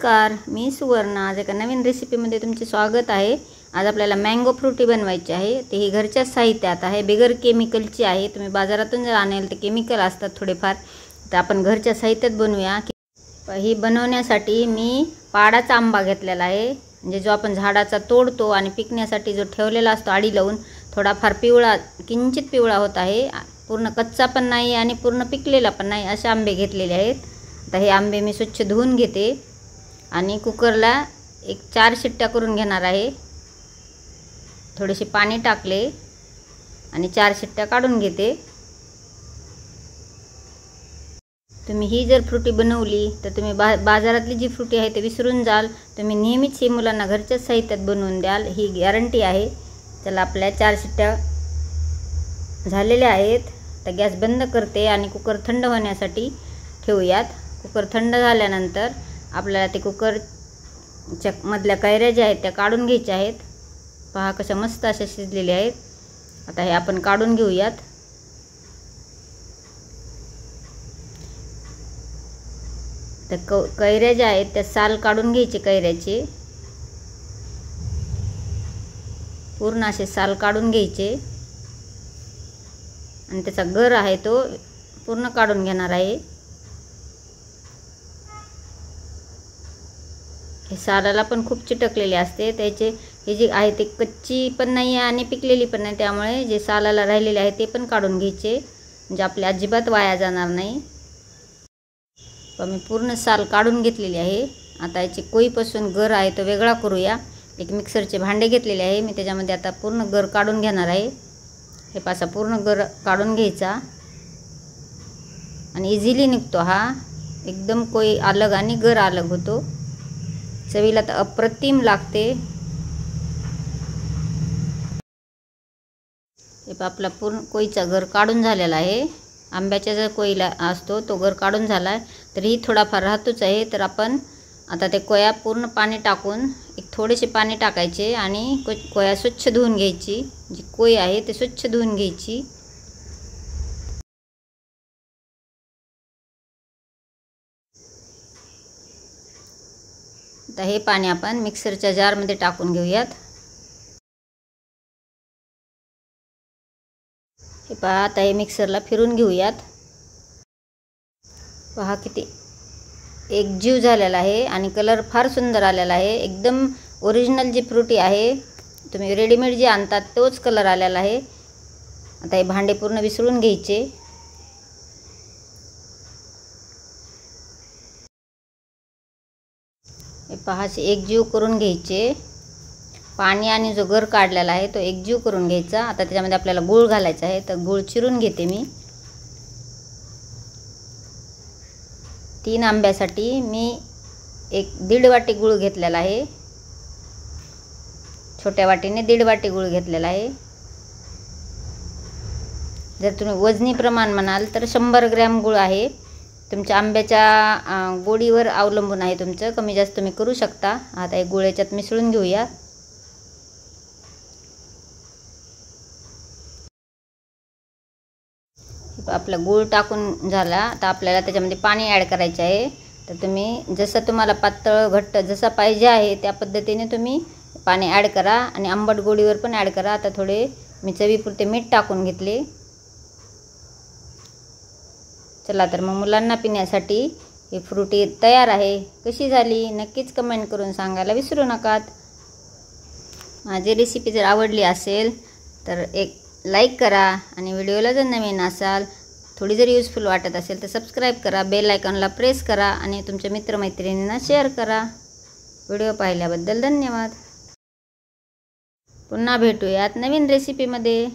नमस्कार, मी सुवर्णा. आज एका नवीन रेसिपीमध्ये तुमचे स्वागत आहे. आज आपल्याला मँगो फ्रुटी बनवायची आहे. ते ही घरच्या साहित्यात आहे, बिगर केमिकलची आहे. तुम्ही बाजारातून जर आणेल ते केमिकल असतात थोडेफार, तर आपण घरच्या साहित्यात बनवूया. ही बनवण्यासाठी मी पाडाचा आंबा घेतलेला आहे, म्हणजे जो आपण झाडाचा तोडतो आणि पिकण्यासाठी जो ठेवलेला असतो आडी लावून. थोडाफार पिवळा, किंचित पिवळा होत आहे, पूर्ण कच्चा पण नाही आणि पूर्ण पिकलेला पण नाही, असे आंबे घेतलेले आहेत. आता हे आंबे मी स्वच्छ धुवून घेते आणि कुकरला 4 शिट्ट्या करून घेणार आहे. थोडेसे पाणी टाकले आणि 4 शिट्ट्या काढून घेते. तुम्ही ही जर फ्रुटी बनवली तर तुम्ही बाजारातली जी फ्रुटी आहे ते विसरून जाल. तुम्ही नेहमीच ही मुलांना घरच्या साहित्यात बनवून द्याल, ही गॅरंटी आहे. चला, आपल्या 4 शिट्ट्या झालेल्या आहेत. तर गॅस बंद करते आणि कुकर थंड होण्यासाठी ठेवूयात. कुकर थंड झाल्यानंतर आपल्याला ते कुकरच्या मधल्या कैऱ्या ज्या आहेत त्या काढून घ्यायच्या आहेत. पहा कशा मस्त अशा शिजलेल्या आहेत. आता हे आपण काढून घेऊयात. तर कैऱ्या ज्या आहेत त्या साल काढून घ्यायचे कैऱ्याचे, पूर्ण असे साल काढून घ्यायचे आणि त्याचा गर आहे तो पूर्ण काढून घेणार आहे. हे सालाला पण खूप चिटकलेले असते, त्याचे हे जे आहे ते कच्ची पण नाही आहे आणि पिकलेली पण नाही, त्यामुळे जे सालाला राहिलेले आहे ते पण काढून घ्यायचे, म्हणजे आपले अजिबात वाया जाणार नाही. पण मी पूर्ण साल काढून घेतलेली आहे. आता याची कोईपासून गर आहे तो वेगळा करूया. एक मिक्सरचे भांडे घेतलेले आहे मी, त्याच्यामध्ये आता पूर्ण गर काढून घेणार आहे. हे पासा पूर्ण गर काढून घ्यायचा आणि इझिली निघतो हा. एकदम कोई अलग आणि गर अलग होतो. चवीला तर अप्रतिम लागते. हे आपला पूर्ण कोईचा गर काढून झालेला आहे. आंब्याच्या जर कोईला असतो तो गर काढून झाला आहे, तरीही थोडाफार राहतोच आहे. तर आपण आता ते कोया पूर्ण पाणी टाकून, थोडेसे पाणी टाकायचे आणि कोया स्वच्छ धुवून घ्यायची. जी कोई आहे ते स्वच्छ धुवून घ्यायची. आता हे पाणी आपण मिक्सरच्या जारमध्ये टाकून घेऊयात. हे पहा, आता हे मिक्सरला फिरून घेऊयात. पहा किती एकजीव झालेला आहे आणि कलर फार सुंदर आलेला आहे. एकदम ओरिजिनल जी फ्रुटी आहे, तुम्ही रेडीमेड जे आणतात तोच कलर आलेला आहे. आता हे भांडे पूर्ण विसळून घ्यायचे. हे पहा, एकजीव करून घ्यायचे. पाणी आणि जो गर काढलेला आहे तो एकजीव करून घ्यायचा. आता त्याच्यामध्ये आपल्याला गूळ घालायचा आहे, तर गूळ चिरून घेते मी. 3 आंब्यासाठी मी 1.5 वाटी गूळ घेतलेला आहे. छोट्या वाटीने 1.5 वाटी गूळ घेतलेला आहे. जर तुम्ही वजनी प्रमाण म्हणाल तर 100 ग्रॅम गूळ आहे. तुमच्या आंब्याच्या गोडीवर अवलंबून आहे तुमचं, कमी जास्त तुम्ही करू शकता. आता एक गूळ याच्यात मिसळून घेऊया. आपला गूळ टाकून झाला. आता आपल्याला त्याच्यामध्ये पाणी ॲड करायचे आहे. तर तुम्ही जसं तुम्हाला पातळ घट्ट जसा पाहिजे आहे त्या पद्धतीने तुम्ही पाणी ॲड करा आणि आंबट गोडीवर पण ॲड करा. आता थोडे मी चवीपुरते मीठ टाकून घेतले. चला, तर मग मुलांना पिण्यासाठी ही फ्रुटी तयार आहे. कशी झाली नक्कीच कमेंट करून सांगायला विसरू नका. माझी रेसिपी जर आवडली असेल तर एक लाईक करा आणि व्हिडिओला जर नवीन असाल, थोडी जर युजफुल वाटत असेल तर सबस्क्राईब करा, बेल आयकॉनला प्रेस करा आणि तुमच्या मित्रमैत्रिणींना शेअर करा. व्हिडिओ पाहिल्याबद्दल धन्यवाद. पुन्हा भेटूयात नवीन रेसिपीमध्ये.